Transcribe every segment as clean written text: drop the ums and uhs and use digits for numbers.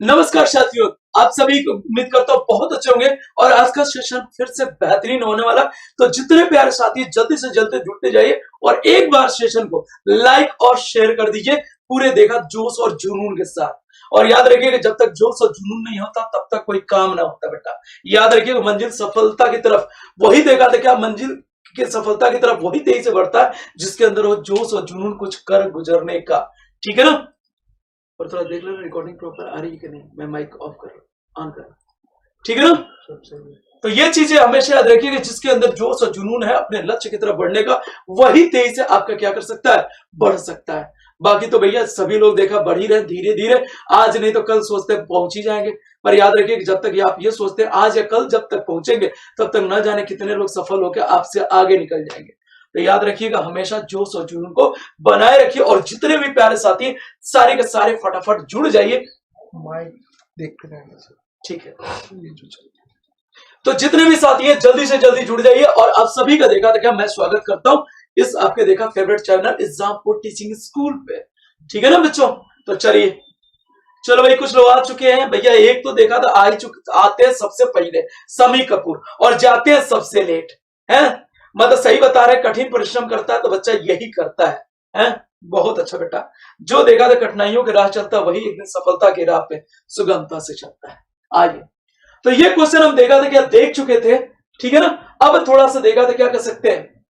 नमस्कार साथियों, आप सभी को उम्मीद करता हूँ बहुत अच्छे होंगे और आज का सेशन फिर से बेहतरीन होने वाला। तो जितने प्यारे साथी जल्दी से जल्दी जुड़ते जाइए और एक बार सेशन को लाइक और शेयर कर दीजिए पूरे देखा जोश और जुनून के साथ। और याद रखिए कि जब तक जोश और जुनून नहीं होता तब तक कोई काम ना होता बेटा। याद रखिए मंजिल सफलता की तरफ वही देखा था क्या मंजिल की सफलता की तरफ वही तेजी से बढ़ता है जिसके अंदर हो जोश और जुनून कुछ कर गुजरने का। ठीक है ना। और थोड़ा देख लेना रिकॉर्डिंग प्रॉपर आ रही है कि नहीं। मैं माइक ऑफ कर रहा ऑन कर रहा। ठीक है ना। तो ये चीजें हमेशा याद रखिए कि जिसके अंदर जोश और जुनून है अपने लक्ष्य की तरफ बढ़ने का वही तेजी से आपका क्या कर सकता है, बढ़ सकता है। बाकी तो भैया सभी लोग देखा बढ़ ही रहे धीरे धीरे, आज नहीं तो कल सोचते पहुंच ही जाएंगे। पर याद रखिए कि जब तक आप ये सोचते हैं आज या कल जब तक पहुंचेंगे तब तक न जाने कितने लोग सफल होकर आपसे आगे निकल जाएंगे। तो याद रखिएगा हमेशा जोश और जुनून को बनाए रखिए और जितने भी प्यारे साथी सारे के सारे फटाफट जुड़ जाइए। माइक देखते रहेंगे सर। ठीक है, तो जितने भी साथी हैं जल्दी से जल्दी जुड़ जाइए और आप सभी का देखा मैं स्वागत करता हूं इस आपके देखा favourite channel Exampur teaching school पे। ठीक है ना बच्चों। तो चलिए चलो भाई, कुछ लोग आ चुके हैं भैया। एक तो देखा था आते हैं सबसे पहले समी कपूर और जाते हैं सबसे लेट है। मतलब सही बता रहे, कठिन परिश्रम करता है तो बच्चा यही करता है? बहुत अच्छा बेटा। जो देखा था कठिनाइयों के राह चलता वही एक दिन सफलता के राह पे सुगमता से चलता है। आइए, तो ये क्वेश्चन हम देखा था क्या देख चुके थे। ठीक है ना। अब थोड़ा सा देखा था क्या कर सकते हैं,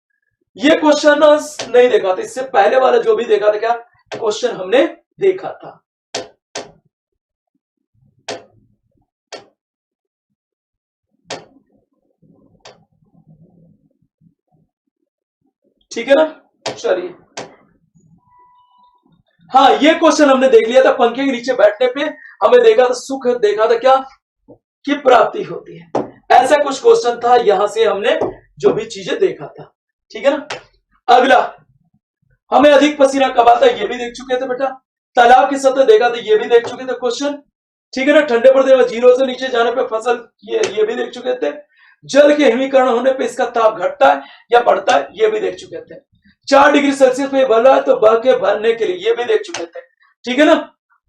ये क्वेश्चन नहीं देखा था, इससे पहले वाला जो भी देखा था क्या क्वेश्चन हमने देखा था। ठीक है ना। चलिए, हाँ ये क्वेश्चन हमने देख लिया था। पंखे के नीचे बैठने पे हमें देखा था सुख देखा था क्या की प्राप्ति होती है। ऐसा कुछ क्वेश्चन था, यहां से हमने जो भी चीजें देखा था। ठीक है ना। अगला, हमें अधिक पसीना कब आता है ये भी देख चुके थे बेटा। तालाब की सतह देखा था ये भी देख चुके थे क्वेश्चन। ठीक है ना। ठंडे पर्दे में 0 से नीचे जाने पे फसल ये भी देख चुके थे। जल के हिमीकरण होने पे इसका ताप घटता है या बढ़ता है ये भी देख चुके थे। 4 डिग्री सेल्सियस पे बल रहा है तो बह के भरने के लिए ये भी देख चुके थे। ठीक है ना।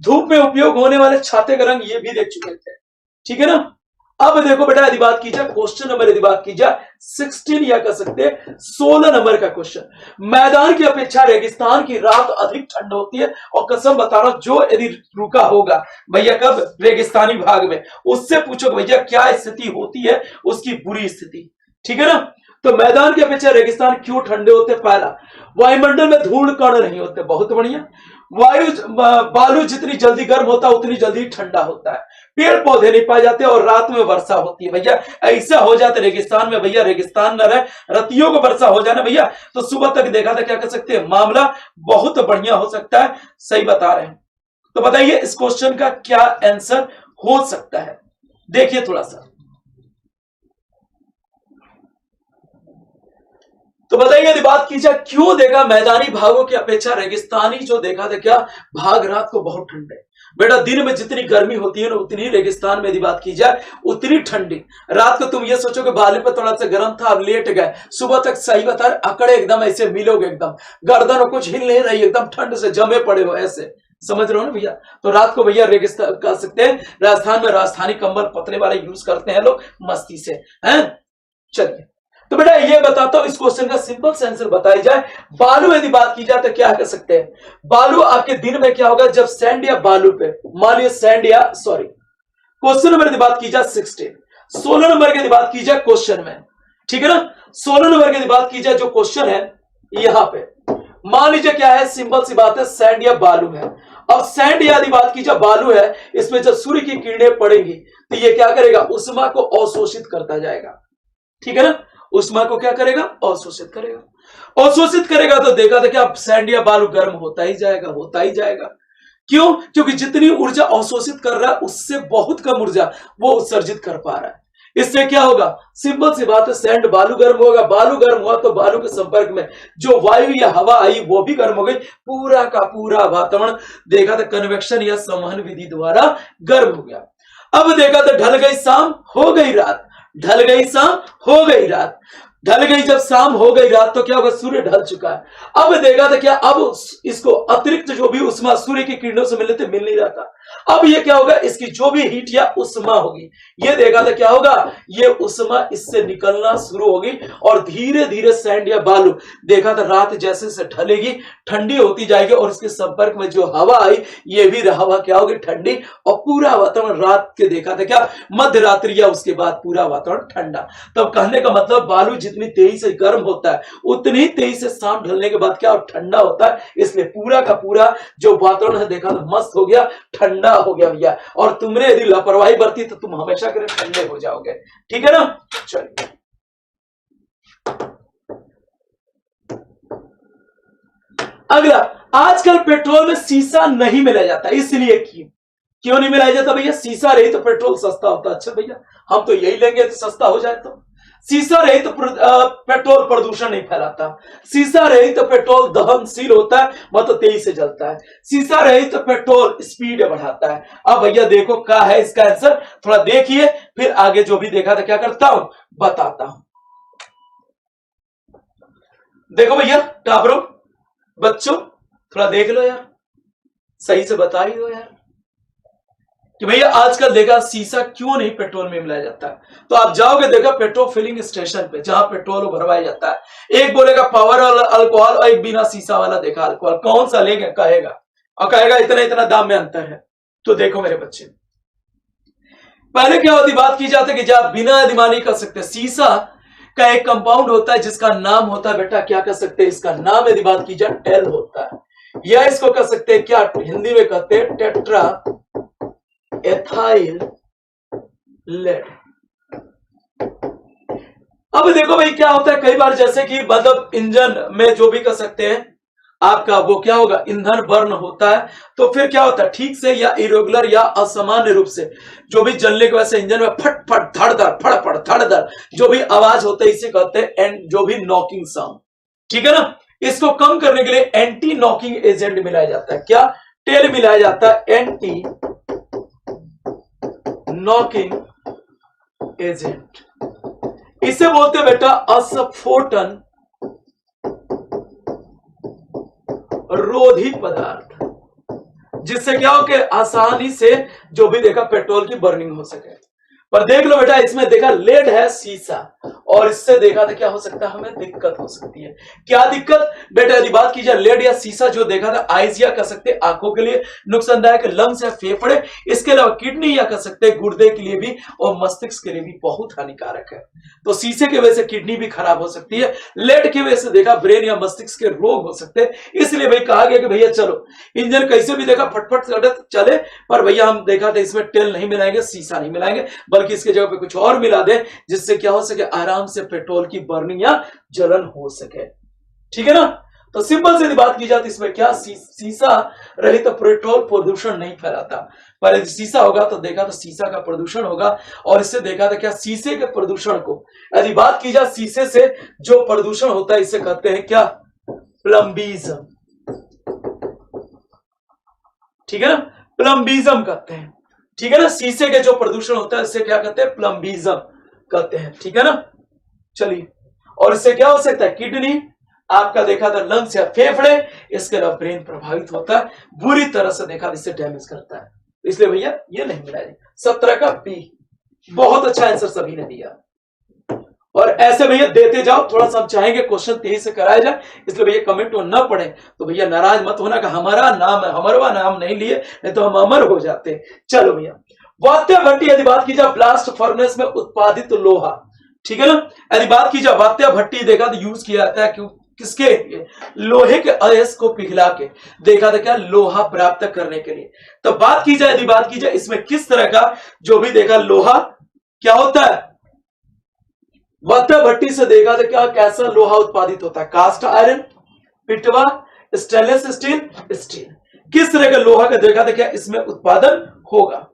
धूप में उपयोग होने वाले छाते का रंग ये भी देख चुके थे। ठीक है ना। अब देखो बेटा यदि बात की जाए क्वेश्चन नंबर, यदि बात की जाए 16 या कर सकते हैं 16 नंबर का क्वेश्चन। मैदान की अपेक्षा रेगिस्तान की रात अधिक ठंड होती है और कसम बता रहा हूं जो यदि रुका होगा भैया कब रेगिस्तानी भाग में, उससे पूछो भैया क्या स्थिति होती है उसकी बुरी स्थिति। ठीक है ना। तो मैदान की अपेक्षा रेगिस्तान क्यों ठंडे होते? पहला, वायुमंडल में धूल कण नहीं होते। बहुत बढ़िया। बालू जितनी जल्दी गर्म होता है उतनी जल्दी ठंडा होता है। पेड़ पौधे नहीं पाए जाते और रात में वर्षा होती है। भैया ऐसा हो जाता रेगिस्तान में, भैया रेगिस्तान न रहे रतियों को वर्षा हो जाना भैया तो सुबह तक देखा था क्या कर सकते हैं, मामला बहुत बढ़िया हो सकता है। सही बता रहे हैं। तो बताइए इस क्वेश्चन का क्या आंसर हो सकता है। देखिए थोड़ा सा, तो बताइए यदि बात की जाए क्यों देखा मैदानी भागों की अपेक्षा रेगिस्तानी जो देखा था क्या भाग रात को बहुत ठंडे। बेटा दिन में जितनी गर्मी होती है ना उतनी रेगिस्तान में यदि बात की जाए उतनी ठंडी। रात को तुम ये सोचो कि बाले पर थोड़ा सा गर्म था अब लेट गए, सुबह तक सही बता रहे अकड़े एकदम ऐसे मिलोगे, एकदम गर्दन कुछ हिल नहीं रही, एकदम ठंड से जमे पड़े हो ऐसे। समझ रहे हो ना भैया। तो रात को भैया रेगिस्तान कह सकते हैं, राजस्थान में राजस्थानी कंबल पतले वाले यूज करते हैं लोग मस्ती से हैं। चलिए, तो बेटा ये बताता हूं इस क्वेश्चन का सिंपल से आंसर बताई जाए। बालू यदि बात की जाए तो क्या कर सकते हैं, बालू आपके दिन में क्या होगा जब सैंड या बालू पे मान लिया सैंड या सॉरी क्वेश्चन नंबर यदि बात की जाए 16 नंबर की यदि बात की जाए क्वेश्चन में। ठीक है ना। 16 नंबर की यदि बात की जाए जो क्वेश्चन है यहां पे मान लीजिए क्या है, सिंपल सी बात है सैंड या बालू है। अब सैंड या यदि बात की जाए बालू है, इसमें जब सूर्य की किरणें पड़ेंगी तो ये क्या करेगा, ऊष्मा को अवशोषित करता जाएगा। ठीक है ना। ऊष्मा को क्या करेगा, अवशोषित करेगा। अवशोषित करेगा तो देखा था कि अब सैंड या बालू गर्म होता ही जाएगा, होता ही जाएगा। क्यों? क्योंकि जितनी ऊर्जा अवशोषित कर रहा है उससे बहुत कम ऊर्जा वो उत्सर्जित कर पा रहा है। इससे क्या होगा, सिंपल सी बात है सैंड बालू गर्म होगा, बालू गर्म हुआ तो बालू के संपर्क में जो वायु या हवा आई वो भी गर्म हो गई, पूरा का पूरा वातावरण देखा था कन्वेक्शन या संवहन विधि द्वारा गर्म हो गया। अब देखा था ढल गई शाम हो गई रात, ढल गई शाम हो गई रात। ढल गई, जब शाम हो गई, रात, तो क्या होगा, सूर्य ढल चुका है। अब देखा था क्या, अब इसको अतिरिक्त जो भी उष्मा सूर्य की किरणों से मिलते मिल नहीं रहा था। अब ये क्या होगा, इसकी जो भी हीट या उष्मा होगी, ये देखा था क्या होगा, ये उष्मा इससे निकलना शुरू होगी और धीरे धीरे सैंड या बालू, देखा था रात जैसे से ढलेगी, ठंडी होती जाएगी और इसके संपर्क में जो हवा आई, ये भी हवा क्या होगी, ठंडी, और पूरा वातावरण रात के देखा था क्या, मध्य रात्रि या उसके बाद पूरा वातावरण ठंडा। तब कहने का मतलब बालू जितनी तेजी से गर्म होता है, उतनी तेजी से शाम ढलने के बाद क्या ठंडा होता है। इसलिए पूरा का पूरा जो वातावरण है देखा तो मस्त हो गया, ठंडा हो गया भैया। और तुमने यदि लापरवाही बरती तो तुम हमेशा के लिए ठंडे हो जाओगे, ठीक है ना। चलिए अगला, आजकल पेट्रोल में शीशा नहीं मिला जाता, इसलिए क्यों नहीं मिलाया जाता भैया, शीशा रही तो पेट्रोल सस्ता होता। अच्छा भैया, हम तो यही लेंगे तो सस्ता हो जाए। तो शीशा रही तो पेट्रोल प्रदूषण नहीं फैलाता, शीशा रही तो पेट्रोल दहनशील होता है, मतलब तेजी से जलता है, शीशा रही तो पेट्रोल स्पीड बढ़ाता है। अब भैया देखो क्या है इसका आंसर, थोड़ा देखिए, फिर आगे जो भी देखा था क्या करता हूं, बताता हूं। देखो भैया टाबरों, बच्चों, थोड़ा देख लो यार, सही से बता ही दो यार कि भैया आजकल देखा शीशा क्यों नहीं पेट्रोल में मिलाया जाता है। तो आप जाओगे देखा पेट्रोल फिलिंग स्टेशन पे, जहां पेट्रोल भरवाया जाता है, एक बोलेगा पावर अल्कोहल और एक बिना शीशा वाला देखा अल्कोहल, कौन सा लेंगे कहेगा, और कहेगा इतना इतना दाम में अंतर है। तो देखो मेरे बच्चे, पहले क्या होती, बात की जाती कि जब बिना अधिमानी कर सकते, शीशा का एक कंपाउंड होता है जिसका नाम होता है बेटा, क्या कर सकते हैं, इसका नाम यदि बात की जाए टेल होता है, या इसको कह सकते हैं क्या, हिंदी में कहते हैं टेट्रा एथाइल लेड। अब देखो भाई क्या होता है, कई बार जैसे कि मतलब इंजन में जो भी कर सकते हैं आपका, वो क्या होगा, ईंधन बर्न होता है, तो फिर क्या होता है, ठीक से या इरेगुलर या असामान्य रूप से जो भी जलने की वजह से इंजन में फट फट धड़धड़ फड़ फड़ धड़धड़ जो भी आवाज होता है, इसे कहते हैं एंड जो भी नॉकिंग साउंड, ठीक है ना। इसको कम करने के लिए एंटी नॉकिंग एजेंट मिलाया जाता है, क्या, टेल मिलाया जाता है, एंटी नॉकिंग एजेंट, इसे बोलते हैं बेटा असफोटन रोधी पदार्थ, जिससे क्या हो कि आसानी से जो भी देखा पेट्रोल की बर्निंग हो सके। पर देख लो बेटा, इसमें देखा लेड है शीशा, और इससे देखा था क्या हो सकता है, हमें दिक्कत हो सकती है। क्या दिक्कत बेटा, यदि बात की जाए लेड या शीशा जो देखा था, आइज या कह सकते आंखों के लिए नुकसानदायक, लंग्स या फेफड़े, इसके अलावा किडनी या कह सकते गुर्दे के लिए भी और मस्तिष्क के लिए भी बहुत हानिकारक है। तो शीशे की वजह से किडनी भी खराब हो सकती है, लेड की वजह से देखा ब्रेन या मस्तिष्क के रोग हो सकते हैं। इसलिए भाई कहा गया कि भैया चलो इंजन कैसे भी देखा फटफट चले, पर भैया हम देखा था इसमें टेल नहीं मिलाएंगे, शीशा नहीं मिलाएंगे, बल्कि इसके जगह पे कुछ और मिला दे, जिससे क्या हो सके, आराम से पेट्रोल की बर्निंग या जलन हो सके, ठीक है ना। तो सिंपल से बात की जाती इसमें क्या, शीशा रही तो पेट्रोल प्रदूषण नहीं फैलाता, पर यदि शीशा होगा तो देखा तो शीशा का प्रदूषण होगा। और इससे देखा था क्या, शीशे के प्रदूषण को यदि बात की जाए, शीशे से जो प्रदूषण होता है इसे कहते हैं क्या, प्लम्बिज्म, ठीक है ना, प्लम्बिज्म कहते हैं, ठीक है ना। शीशे के जो प्रदूषण होता है इससे क्या कहते हैं, प्लम्बिज्म कहते हैं, ठीक है ना। चलिए, और इससे क्या हो सकता है, किडनी आपका देखा था, लंग्स या फेफड़े, इसके अलावा ब्रेन प्रभावित होता है, बुरी तरह से देखा इसे डैमेज करता है। इसलिए भैया ये नहीं मिलाएंगे। 17 का बी, बहुत अच्छा आंसर सभी ने दिया, और ऐसे भैया देते जाओ, थोड़ा सा हम चाहेंगे क्वेश्चन तेजी से कराया जाए, इसलिए भैया कमेंट वो न पढ़े तो भैया नाराज मत होना कि हमारा नाम है, हमारा नाम नहीं लिए, नहीं तो हम अमर हो जाते। चलो भैया, वात्य भट्टी यदि बात की जाए, ब्लास्ट फर्नेस में उत्पादित लोहा, ठीक है ना। यदि बात की जाए वात्य भट्टी देखा तो यूज किया जाता है, क्यों, किसके लिए, लोहे के अयस्क को पिघला के देखा था क्या, लोहा प्राप्त करने के लिए। तो बात की जाए, यदि बात की जाए इसमें किस तरह का जो भी देखा लोहा क्या होता है, वात्य भट्टी से देखा था क्या, कैसा लोहा उत्पादित होता है, कास्ट आयरन, पिटवा, स्टेनलेस स्टील, स्टील, किस तरह का लोहा का देखा था क्या इसमें उत्पादन होगा।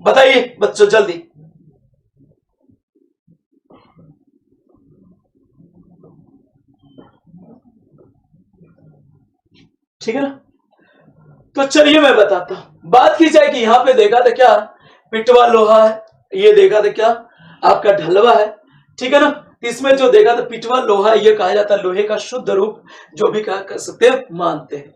बताइए बच्चों जल्दी, ठीक है ना। तो चलिए मैं बताता हूं, बात की जाए कि यहां पे देखा था क्या, पिटवा लोहा है, ये देखा था क्या आपका ढलवा है, ठीक है ना। इसमें जो देखा था पिटवा लोहा, ये कहा जाता है लोहे का शुद्ध रूप, जो भी कहा कर सकते हैं मानते हैं,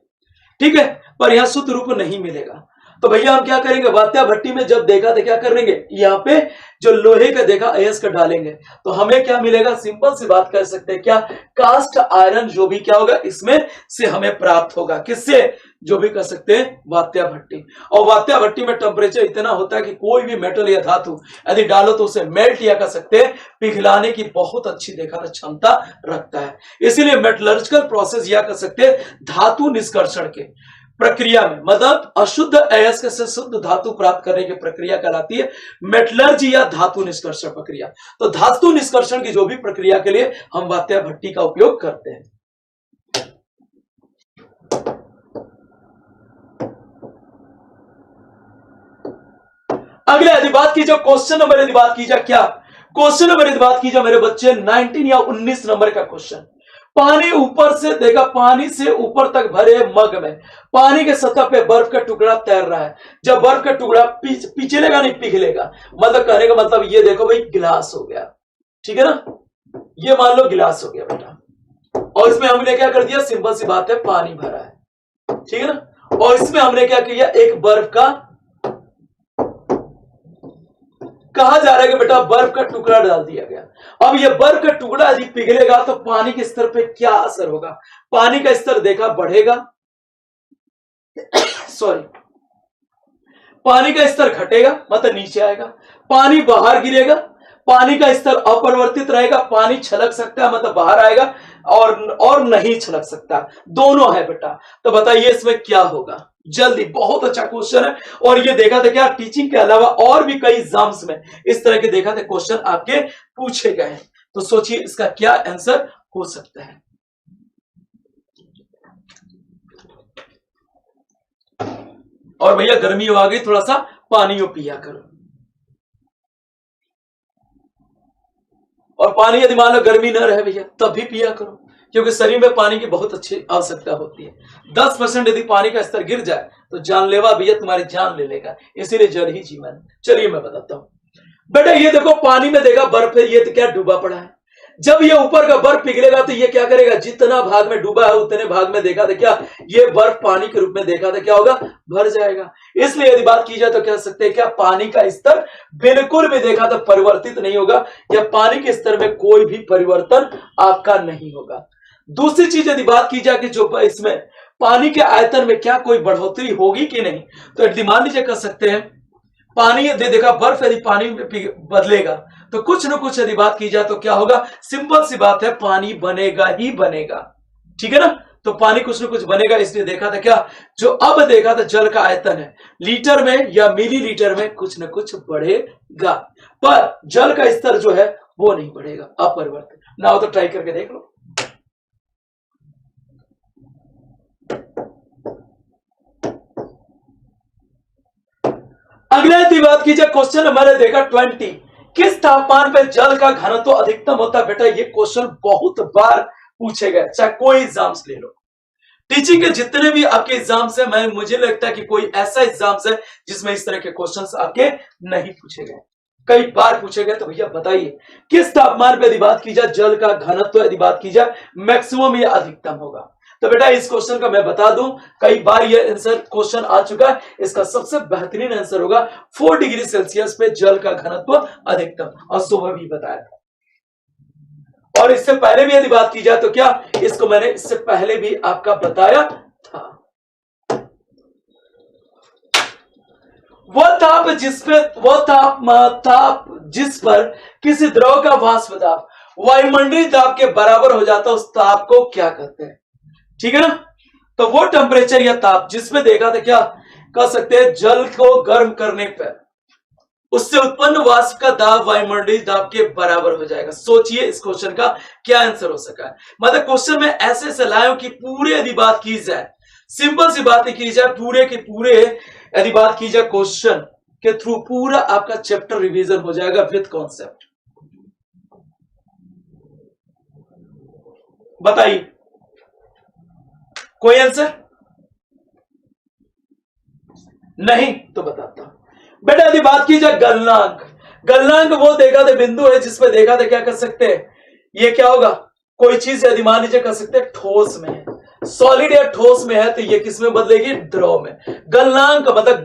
ठीक है। पर यहां शुद्ध रूप नहीं मिलेगा, तो भैया हम क्या करेंगे, वात्या भट्टी में जब देखा तो क्या करेंगे, यहाँ पे जो लोहे का देखा अयस्क का डालेंगे, तो हमें क्या मिलेगा, सिंपल सी बात कर सकते हैं क्या, कास्ट आयरन जो भी क्या होगा इसमें से हमें प्राप्त होगा, किससे, जो भी कर सकते हैं वात्या भट्टी। और वात्या भट्टी में टेम्परेचर इतना होता है कि कोई भी मेटल या धातु यदि डालो तो उसे मेल्ट या कर सकते हैं पिघलाने की बहुत अच्छी देखा था क्षमता रखता है। इसीलिए मेटलर्जिकल प्रोसेस या कर सकते हैं धातु निष्कर्षण के प्रक्रिया में, मतलब अशुद्ध अयस्क से शुद्ध धातु प्राप्त करने की प्रक्रिया कहलाती है मेटलर्जी या धातु निष्कर्षण प्रक्रिया। तो धातु निष्कर्षण की जो भी प्रक्रिया के लिए हम वात्या भट्टी का उपयोग करते हैं। अगले यदि बात की जाए क्वेश्चन नंबर, यदि बात की जाए क्या क्वेश्चन नंबर, यदि बात की जाए मेरे बच्चे 19 या 19 नंबर का क्वेश्चन, पानी ऊपर से देखा, पानी से ऊपर तक भरे मग में पानी के सतह पे बर्फ का टुकड़ा तैर रहा है। जब बर्फ का टुकड़ा पिछलेगा नहीं पिघलेगा, मतलब कहने का मतलब ये देखो भाई गिलास हो गया, ठीक है ना, ये मान लो गिलास हो गया बेटा, और इसमें हमने क्या कर दिया, सिंपल सी बात है पानी भरा है, ठीक है ना, और इसमें हमने क्या किया, एक बर्फ का कहा जा रहा है कि बेटा बर्फ का टुकड़ा डाल दिया गया। अब ये बर्फ का टुकड़ा यदि पिघलेगा तो पानी के स्तर पे क्या असर होगा, पानी का स्तर देखा बढ़ेगा सॉरी, पानी का स्तर घटेगा मतलब नीचे आएगा, पानी बाहर गिरेगा, पानी का स्तर अपरिवर्तित रहेगा, पानी छलक सकता है मतलब बाहर आएगा, और नहीं छलक सकता, दोनों है बेटा। तो बताइए इसमें क्या होगा, जल्दी, बहुत अच्छा क्वेश्चन है। और ये देखा था क्या टीचिंग के अलावा और भी कई एग्जाम्स में इस तरह के देखा था क्वेश्चन आपके पूछे गए हैं, तो सोचिए इसका क्या आंसर हो सकता है। और भैया गर्मी आ गई, थोड़ा सा पानी पिया करो, और पानी यदि मान लो गर्मी न रहे भैया तब भी पिया करो, क्योंकि शरीर में पानी की बहुत अच्छी आवश्यकता होती है। 10% यदि पानी का स्तर गिर जाए तो जानलेवा भैया तुम्हारी जान ले लेगा, इसीलिए जल ही जीवन। चलिए मैं बताता हूं बेटा, ये देखो पानी में देखा बर्फ है, ये तो क्या डूबा पड़ा है, जब ये ऊपर का बर्फ पिघलेगा तो ये क्या करेगा, जितना भाग में डूबा है उतने भाग में देखा था क्या, ये बर्फ पानी के रूप में देखा था क्या होगा, भर जाएगा। इसलिए यदि बात की जाए तो कह सकते हैं क्या, पानी का स्तर बिल्कुल भी देखा तो परिवर्तित नहीं होगा, या पानी के स्तर में कोई भी परिवर्तन आपका नहीं होगा। दूसरी चीज यदि बात की जाए कि जो इसमें पानी के आयतन में क्या कोई बढ़ोतरी होगी कि नहीं, तो यदि मान लीजिए कर सकते हैं पानी देखा बर्फ यदि पानी में बदलेगा तो कुछ न कुछ यदि बात की जाए तो क्या होगा, सिंपल सी बात है पानी बनेगा ही बनेगा, ठीक है ना, तो पानी कुछ न कुछ बनेगा। इसलिए देखा था क्या, जो अब देखा था जल का आयतन है लीटर में या मिलीलीटर में कुछ न कुछ बढ़ेगा, पर जल का स्तर जो है वो नहीं बढ़ेगा, अपरिवर्तित ना हो तो ट्राई करके देख लो। अगले यदि बात की जाए क्वेश्चन हमारे देखा 20, किस तापमान पर जल का घनत्व अधिकतम होता है। बेटा ये क्वेश्चन बहुत बार पूछे गए, चाहे कोई एग्जाम्स ले लो, टीचिंग के जितने भी आपके एग्जाम्स है, मुझे लगता है कि कोई ऐसा एग्जाम्स है जिसमें इस तरह के क्वेश्चंस आपके नहीं पूछे गए, कई बार पूछे गए। तो भैया बताइए किस तापमान पर यदि बात की जाए जल का घनत्व यदि बात की जाए मैक्सिमम या अधिकतम होगा। तो बेटा इस क्वेश्चन का मैं बता दूं, कई बार ये आंसर क्वेश्चन आ चुका है, इसका सबसे बेहतरीन आंसर होगा 4 डिग्री सेल्सियस पे जल का घनत्व अधिकतम, और सुबह भी बताया था। और इससे पहले भी यदि बात की जाए तो क्या, इसको मैंने इससे पहले भी आपका बताया था। वह ताप जिस पर किसी द्रव का वाष्प दाब वायुमंडलीय दाब के बराबर हो जाता है, उस ताप को क्या कहते हैं, ठीक है ना। तो वो टेम्परेचर या ताप जिसमें देखा था क्या कह सकते हैं, जल को गर्म करने पर उससे उत्पन्न वाष्प का दाब वायुमंडलीय दाब के बराबर हो जाएगा। सोचिए इस क्वेश्चन का क्या आंसर हो सका है। मतलब क्वेश्चन में ऐसे से लाया कि पूरे यदि बात की जाए, सिंपल सी बात की जाए, पूरे के पूरे यदि बात की जाए क्वेश्चन के थ्रू पूरा आपका चैप्टर रिवीजन हो जाएगा विद कॉन्सेप्ट। बताइए कोई आंसर नहीं तो बताता हूं। बेटा यदि बात की जाए गलनांक, गलनांक वो देखा था बिंदु है जिसमें देखा था क्या कर सकते हैं, ये क्या होगा, कोई चीज यदि मान लीजिए कर सकते हैं ठोस में है, सॉलिड या ठोस में है, तो ये किस में बदलेगी, द्रव में। गलनांक मतलब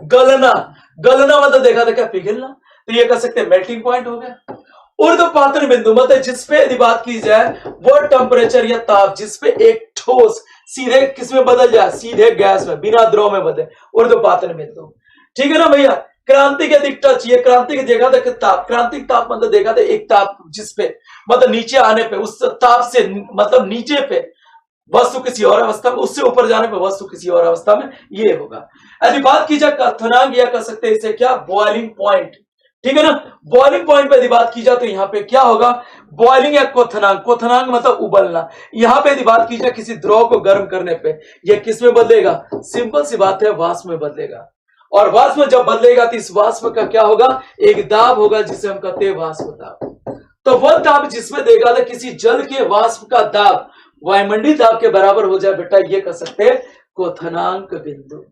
गलना, गलना मतलब देखा था क्या, पिघलना, तो ये कर सकते हैं मेल्टिंग पॉइंट हो गया। ऊर्ध्वपातन बिंदु मतलब जिसपे यदि बात की जाए वो टेम्परेचर या ताप जिसपे एक ठोस सीधे किसमें बदल जाए, सीधे गैस में, बिना द्रव में बदले, ऊर्ध्वपातन बिंदु। ठीक है ना भैया। क्रांतिक अधिक टच, ये क्रांतिक देखा था कि ताप, क्रांतिक ताप मतलब देखा था एक ताप जिसपे मतलब नीचे आने पे उस ताप से मतलब नीचे पे वस्तु किसी और अवस्था में, उससे ऊपर जाने पे वस्तु किसी और अवस्था में, ये होगा। यदि बात की जाए क्वथनांक या कर सकते हैं इसे क्या, बॉइलिंग पॉइंट। ठीक है ना, बॉइलिंग पॉइंट पे यदि बात की जाए तो यहाँ पे क्या होगा, बॉइलिंग या क्वथनांक, क्वथनांक मतलब उबलना। यहाँ पे यदि बात की जाए किसी द्रव को गर्म करने पे यह किस में बदलेगा, सिंपल सी बात है वाष्प में बदलेगा। और वाष्प में जब बदलेगा तो इस वाष्प का क्या होगा, एक दाब होगा जिसे हम कहते हैं वाष्प दाब। तो वह दाब जिसमें देगा था किसी जल के वाष्प का दाब वायुमंडलीय दाब के बराबर हो जाए, बेटा ये कह सकते हैं क्वथनांक बिंदु।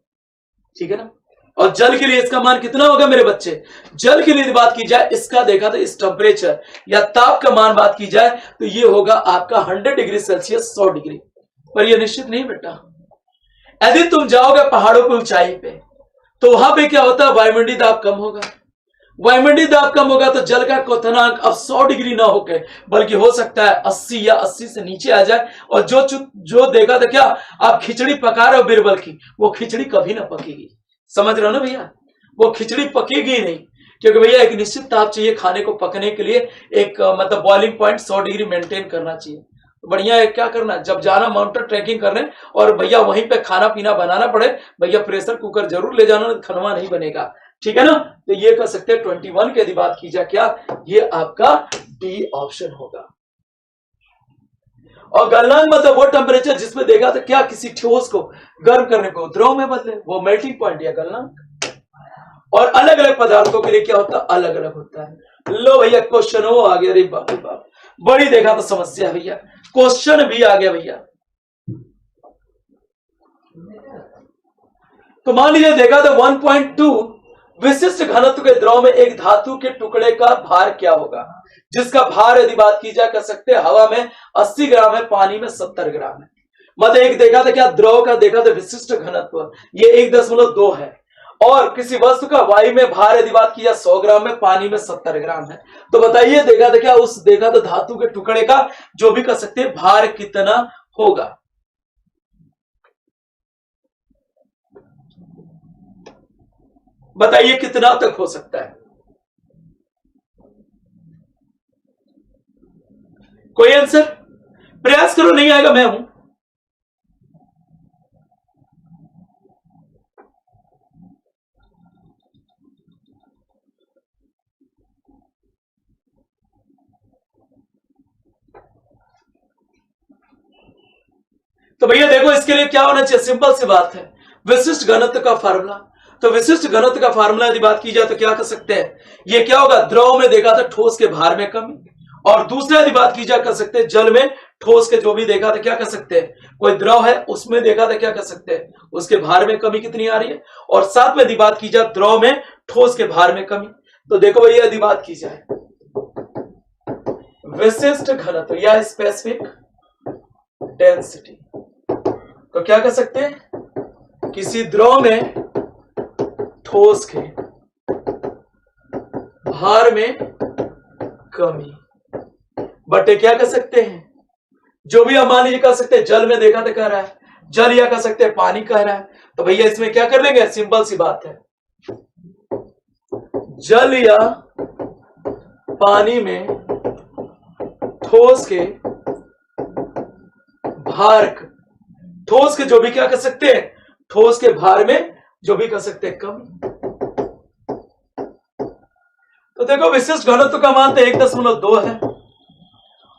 ठीक है ना। और जल के लिए इसका मान कितना होगा मेरे बच्चे, जल के लिए बात की जाए इसका देखा तो इस टेम्परेचर या ताप का मान बात की जाए तो ये होगा आपका 100 डिग्री सेल्सियस, 100 डिग्री। पर ये निश्चित नहीं बेटा। यदि तुम जाओगे पहाड़ों की ऊंचाई पे तो वहां पे क्या होता है, वायुमंडलीय दाब कम होगा। वायुमंडलीय दाब कम होगा तो जल का क्वथनांक अब 100 डिग्री ना होकर बल्कि हो सकता है 80 या 80 से नीचे आ जाए। और जो देखा था क्या, आप खिचड़ी पका रहे हो बिरबल की, वो खिचड़ी कभी ना पकेगी। समझ रहे हो ना भैया, वो खिचड़ी पकेगी नहीं, क्योंकि भैया एक निश्चित ताप चाहिए खाने को पकने के लिए, एक मतलब बॉइलिंग पॉइंट 100 डिग्री मेंटेन करना चाहिए। तो बढ़िया है, क्या करना, जब जाना माउंटेन ट्रैकिंग करने और भैया वहीं पे खाना पीना बनाना पड़े, भैया प्रेशर कुकर जरूर ले जाना, खनवा नहीं बनेगा। ठीक है ना। तो ये कर सकते हैं 21 की यदि बात की जाए क्या, ये आपका डी ऑप्शन होगा। और गलनांक मतलब वो टेम्परेचर जिसमें देखा था क्या, किसी ठोस को गर्म करने को द्रव में बदले, वो मेल्टिंग पॉइंट या गलनांक। और अलग अलग पदार्थों के लिए क्या होता है, अलग अलग होता है। लो भैया क्वेश्चन हो आ गया, अरे बाप रे बाप, बड़ी देखा तो समस्या भैया, क्वेश्चन भी आ गया भैया। तो मान लीजिए देखा था 1.2 विशिष्ट घनत्व के द्रव में एक धातु के टुकड़े का भार क्या होगा, जिसका भार यदि बात की जाए कर सकते हैं हवा में 80 ग्राम है, पानी में 70 ग्राम है। मतलब एक देखा था क्या, द्रव का देखा था विशिष्ट घनत्व ये 1.2 है। और किसी वस्तु का वायु में भार यदि बात की जाए 100 ग्राम में, पानी में 70 ग्राम है। तो बताइए देखा था क्या, उस देखा था धातु के टुकड़े का जो भी कर सकते हैं भार कितना होगा। बताइए कितना तक हो सकता है, कोई आंसर, प्रयास करो, नहीं आएगा मैं हूं। तो भैया देखो इसके लिए क्या होना चाहिए, सिंपल सी बात है, विशिष्ट घनत्व का फार्मूला। तो विशिष्ट घनत्व का फार्मूला यदि बात की जाए तो क्या कर सकते हैं, ये क्या होगा, द्रव में देखा था ठोस के भार में कमी, और दूसरा यदि बात की जाए कर सकते हैं जल में ठोस के जो भी देखा था क्या कर सकते हैं, कोई द्रव है उसमें देखा था क्या कर सकते हैं, उसके भार में कमी कितनी आ रही है। और साथ में यदि बात की जाए द्रव में ठोस के भार में कमी, तो देखो भैया यदि बात की जाए विशिष्ट घनत्व या स्पेसिफिक डेंसिटी, तो क्या कर सकते हैं, किसी द्रव में ठोस के भार में कमी बटे क्या कर सकते हैं, जो भी हम मान लीजिए कर सकते हैं जल में देखा तो कह रहा है, जल या कह सकते हैं पानी कह रहा है, तो भैया इसमें क्या कर लेंगे, सिंपल सी बात है, जल या पानी में ठोस के भार, ठोस के जो भी क्या कर सकते हैं, ठोस के भार में जो भी कर सकते हैं कमी। तो देखो विशिष्ट घनत्व का मान तो 1.2 है,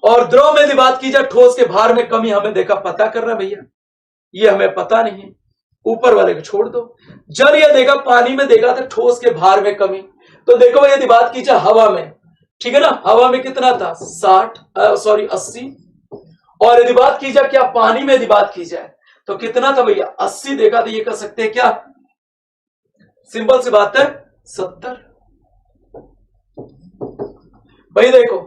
और द्रव में यदि बात की जाए ठोस के भार में कमी, हमें देखा पता करना भैया, ये हमें पता नहीं है, ऊपर वाले को छोड़ दो। जल या देखा पानी में देखा था ठोस के भार में कमी, तो देखो यदि बात की जाए हवा में, ठीक है ना, हवा में कितना था 80, और यदि बात की जाए क्या पानी में यदि बात की जाए तो कितना था भैया 80, देखा तो ये कर सकते हैं क्या सिंपल सी बात है 70। भाई देखो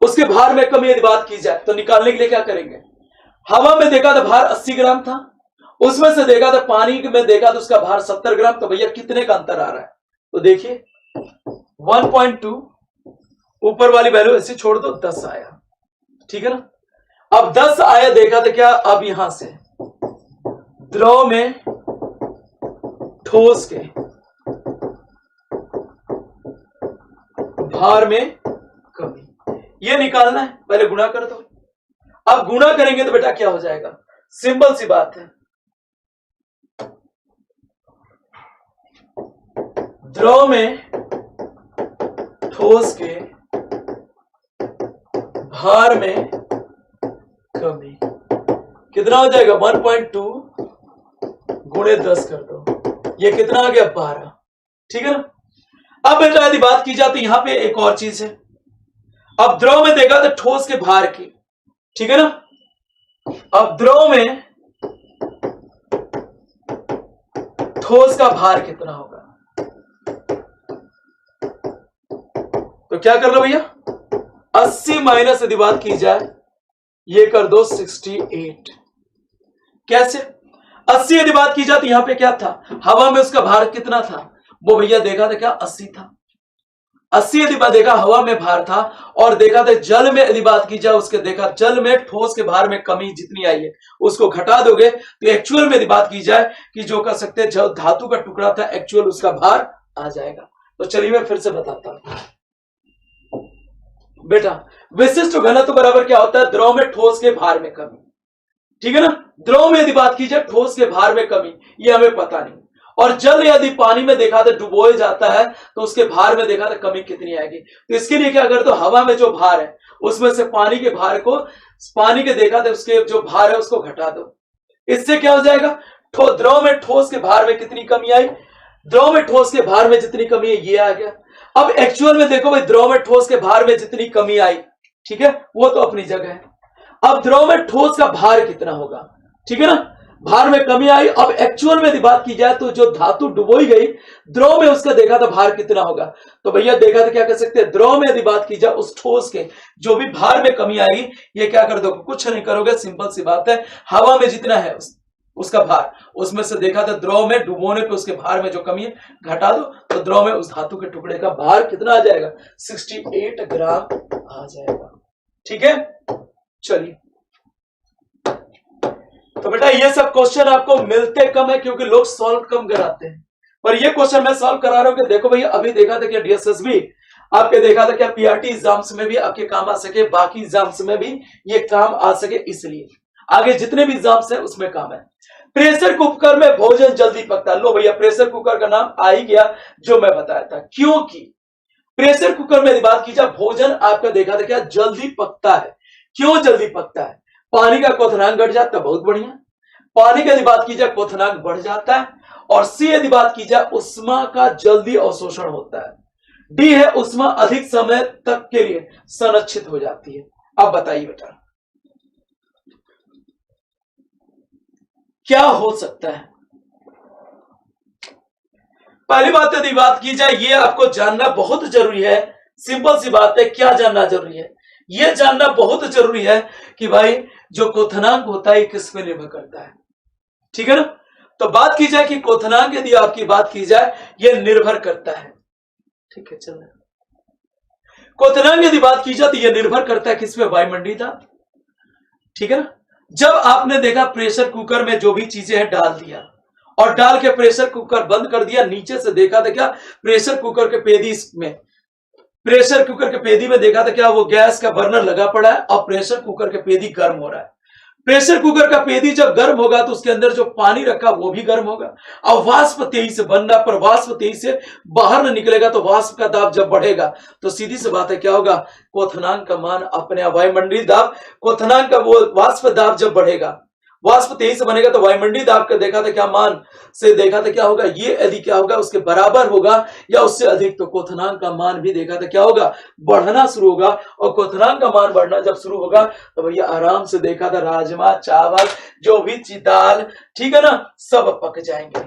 उसके भार में कमी यदि बात की जाए तो निकालने के लिए क्या करेंगे, हवा में देखा था भार 80 ग्राम था, उसमें से देखा था पानी में देखा तो उसका भार 70 ग्राम, तो भैया कितने का अंतर आ रहा है, तो देखिए 1.2 ऊपर वाली वैल्यू ऐसे छोड़ दो 10 आया, ठीक है ना। अब 10 आया देखा था क्या, अब यहां से द्रव में ठोस के भार में कमी, ये निकालना है, पहले गुणा कर दो। अब गुणा करेंगे तो बेटा क्या हो जाएगा, सिंपल सी बात है, द्रव में ठोस के भार में कमी कितना हो जाएगा, 1.2 गुणे 10 कर दो, ये कितना आ गया 12, ठीक है ना। अब बेटा यदि बात की जाती यहां पे एक और चीज है, अब द्रव में देखा तो ठोस के भार की, ठीक है ना। अब द्रव में ठोस का भार कितना होगा, तो क्या कर लो भैया 80 माइनस यदि बात की जाए ये कर दो 68। कैसे 80 यदि बात की जाए तो यहां पे क्या था, हवा में उसका भार कितना था, वो भैया देखा था क्या 80 था, 80 यदि बात देखा हवा में भार था, और देखा था जल में यदि बात की जाए उसके देखा जल में ठोस के भार में कमी जितनी आई है उसको घटा दोगे तो एक्चुअल में यदि बात की जाए कि जो कर सकते हैं जो धातु का टुकड़ा था एक्चुअल उसका भार आ जाएगा। तो चलिए मैं फिर से बताता हूं बेटा, विशिष्ट घनत्व बराबर क्या होता है, द्रव में ठोस के भार में कमी, ठीक है ना। द्रव में यदि बात की जाए ठोस के भार में कमी, ये हमें पता नहीं, और जल यदि पानी में देखा था डुबोए जाता है तो उसके भार में देखा था कमी कितनी आएगी, तो इसके लिए क्या कर दो, हवा में जो भार है उसमें से पानी के भार को, पानी के देखा था उसके जो भार है उसको घटा दो, इससे क्या हो जाएगा, द्रव में ठोस के भार में कितनी कमी आई, द्रव में ठोस के भार में जितनी कमी है ये आ गया। अब एक्चुअल में देखो भाई द्रव में ठोस के भार में जितनी कमी आई, ठीक है, वो तो अपनी जगह है। अब द्रव में ठोस का भार कितना होगा, ठीक है ना, भार में कमी आई। अब एक्चुअल में यदि बात की जाए तो जो धातु डुबोई गई द्रव में उसका देखा था भार कितना होगा, तो भैया देखा था क्या कर सकते हैं, द्रव में यदि बात की जाए उस ठोस के जो भी भार में कमी आएगी ये क्या कर दो, कुछ नहीं करोगे, सिंपल सी बात है, हवा में जितना है उसका भार उसमें से देखा था द्रव में डुबोने पे उसके भार में जो कमी है घटा दो, तो द्रव में उस धातु के टुकड़े का भार कितना आ जाएगा, 68 ग्राम आ जाएगा, ठीक है। चलिए तो बेटा ये सब क्वेश्चन आपको मिलते कम है क्योंकि लोग सॉल्व कम कराते हैं, पर ये क्वेश्चन मैं सॉल्व करा रहा हूं कि देखो भैया अभी देखा था क्या डीएसएसबी आपके देखा था क्या पीआरटी एग्जाम्स में भी आपके काम आ सके, बाकी एग्जाम्स में भी ये काम आ सके, इसलिए आगे जितने भी एग्जाम्स हैं उसमें काम है। प्रेशर कुकर में भोजन जल्दी पकता, लो भैया प्रेशर कुकर का नाम आ ही गया जो मैं बताया था, क्योंकि प्रेशर कुकर में बात की जाए भोजन आपका देखा था क्या जल्दी पकता है। क्यों जल्दी पकता है, पानी का क्वथनांक घट जाता है, बहुत बढ़िया, पानी की यदि बात की जाए क्वथनांक बढ़ जाता है, और सी यदि बात की जाए उष्मा का जल्दी अवशोषण होता है, डी है उष्मा अधिक समय तक के लिए संरक्षित हो जाती है। अब बताइए बेटा क्या हो सकता है, पहली बात यदि बात की जाए ये आपको जानना बहुत जरूरी है, सिंपल सी बात है, क्या जानना जरूरी है, यह जानना बहुत जरूरी है कि भाई जो क्वथनांक होता है किस पे निर्भर करता है, ठीक है ना। तो बात की जाए कि क्वथनांक यदि आपकी बात की जाए यह निर्भर करता है, ठीक है, चल क्वथनांक यदि बात की जाए तो यह निर्भर करता है किस पे, वायुमंडलीय दाब, ठीक है ना। जब आपने देखा प्रेशर कुकर में जो भी चीजें हैं डाल दिया और डाल के प्रेशर कुकर बंद कर दिया, नीचे से देखा था क्या प्रेशर कुकर के पेदी में, प्रेशर कुकर के पेदी में देखा था क्या वो गैस का बर्नर लगा पड़ा है और प्रेशर कुकर के पेदी गर्म हो रहा है। प्रेशर कुकर का पेदी जब गर्म होगा तो उसके अंदर जो पानी रखा वो भी गर्म होगा और वाष्प तेजी से बन रहा, पर वाष्प तेजी से बाहर न निकलेगा, तो वाष्प का दाब जब बढ़ेगा तो सीधी सी बात है क्या होगा, क्वथनांक का मान अपने वायुमंडलीय दाब, क्वथनांक का वो वाष्प दाब जब बढ़ेगा, वाष्प तेजी से बनेगा तो वायुमंडलीय दाब का देखा था क्या मान से देखा था क्या होगा, ये यदि क्या होगा उसके बराबर होगा या उससे अधिक, तो क्वथनांक का मान भी देखा था क्या होगा, बढ़ना शुरू होगा, और क्वथनांक का मान बढ़ना जब शुरू होगा तो भैया आराम से देखा था राजमा चावल जो भी दाल, ठीक है ना, सब पक जाएंगे।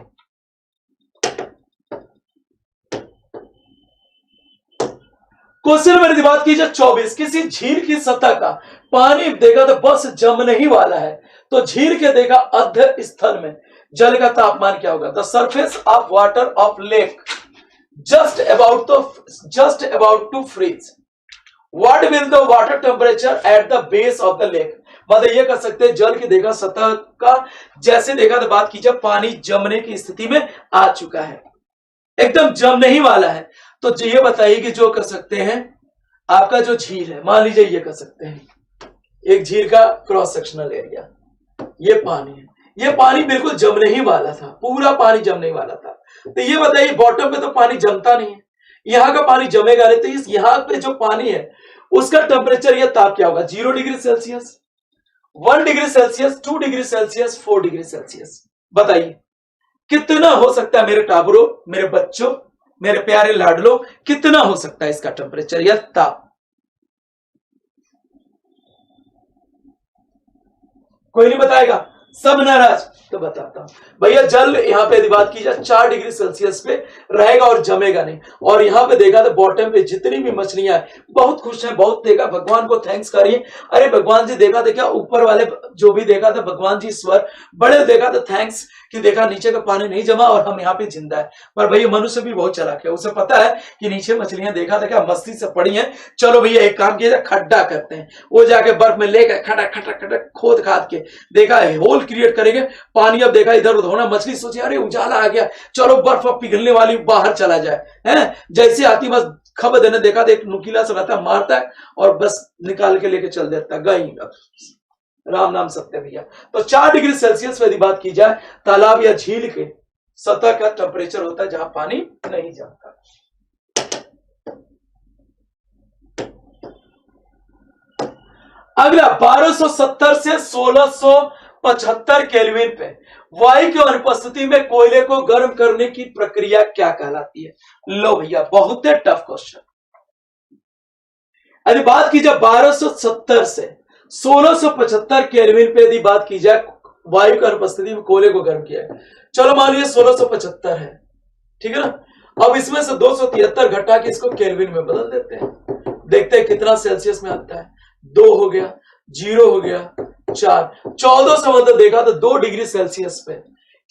क्वेश्चन मैंने बात की जाए 24, किसी झील की सतह का पानी देखा तो बस जमने ही वाला है, तो झील के देखा अध्य स्थल में जल का तापमान क्या होगा? The surface of water of lake just about to freeze, what will the water temperature at the base of the lake. मतलब ये कह सकते हैं जल की देखा सतह का जैसे देखा तो बात की जाए पानी जमने की स्थिति में आ चुका है, एकदम जमने ही वाला है, तो ये बताइए कि जो कर सकते हैं आपका जो झील है, मान लीजिए ये कर सकते हैं एक झील का क्रॉस सेक्शनल एरिया, ये पानी है, ये पानी बिल्कुल जमने ही वाला था, पूरा पानी जमने ही वाला था, तो ये बताइए बॉटम पे तो पानी जमता नहीं है, यहाँ का पानी जमेगा नहीं, तो इस यहाँ पे जो पानी है उसका टेम्परेचर या ताप क्या होगा? 0 degree Celsius, 1 degree Celsius, 2 degree Celsius, 4 degree Celsius. बताइए कितना हो सकता है मेरे टाबरों, मेरे बच्चों, मेरे प्यारे लाडलो, कितना हो सकता है इसका टेम्परेचर या ताप? कोई नहीं बताएगा, सब नाराज, तो बताता हूं भैया जल यहाँ पे यदि बात की जाए 4 डिग्री सेल्सियस पे रहेगा और जमेगा नहीं, और यहाँ पे देखा तो बॉटम पे जितनी भी मछलियां बहुत खुश हैं, बहुत देखा भगवान को थैंक्स करिए, अरे भगवान जी देखा देखा ऊपर वाले जो भी देखा था भगवान जी ईश्वर बड़े देखा था थैंक्स कि देखा नीचे का पानी नहीं जमा और हम यहाँ पे जिंदा है। पर भैया मनुष्य भी बहुत चालाक है, उसे पता है कि नीचे मछलियां देखा देखा मस्ती से पड़ी हैं, चलो भैया एक काम किया जाए खड्डा करते हैं, वो जाके बर्फ में लेकर खटक खटक खटक खोद खाद के देखा है होल क्रिएट करेंगे, पानी अब देखा इधर उधर होना, मछली सोचे अरे उजाला आ गया, चलो बर्फ अब पिघलने वाली बाहर चला जाए, हैं जैसे आती बस खबर देने देखा एक नुकीला सा रहता मारता है और बस निकाल के लेके चल देता गई, राम नाम सत्य भैया। तो 4 डिग्री सेल्सियस में यदि बात की जाए तालाब या झील के सतह का टेम्परेचर होता है जहां पानी नहीं जमता। अगला 1270 से 1675 केल्विन पे वायु की अनुपस्थिति में कोयले को गर्म करने की प्रक्रिया क्या कहलाती है? लो भैया बहुत टफ क्वेश्चन। यदि बात की जाए 1270 से 1675 केल्विन पे यदि बात की जाए वायु की अनुपस्थिति में कोयले को गर्म किया है, चलो मान लीजिए 1675 है, ठीक है ना। अब इसमें से 273 घटा के इसको केल्विन में बदल देते हैं, देखते हैं कितना सेल्सियस में आता है। 2 हो गया, 0 हो गया, 4, 14 से मतलब देखा तो 2 डिग्री सेल्सियस पे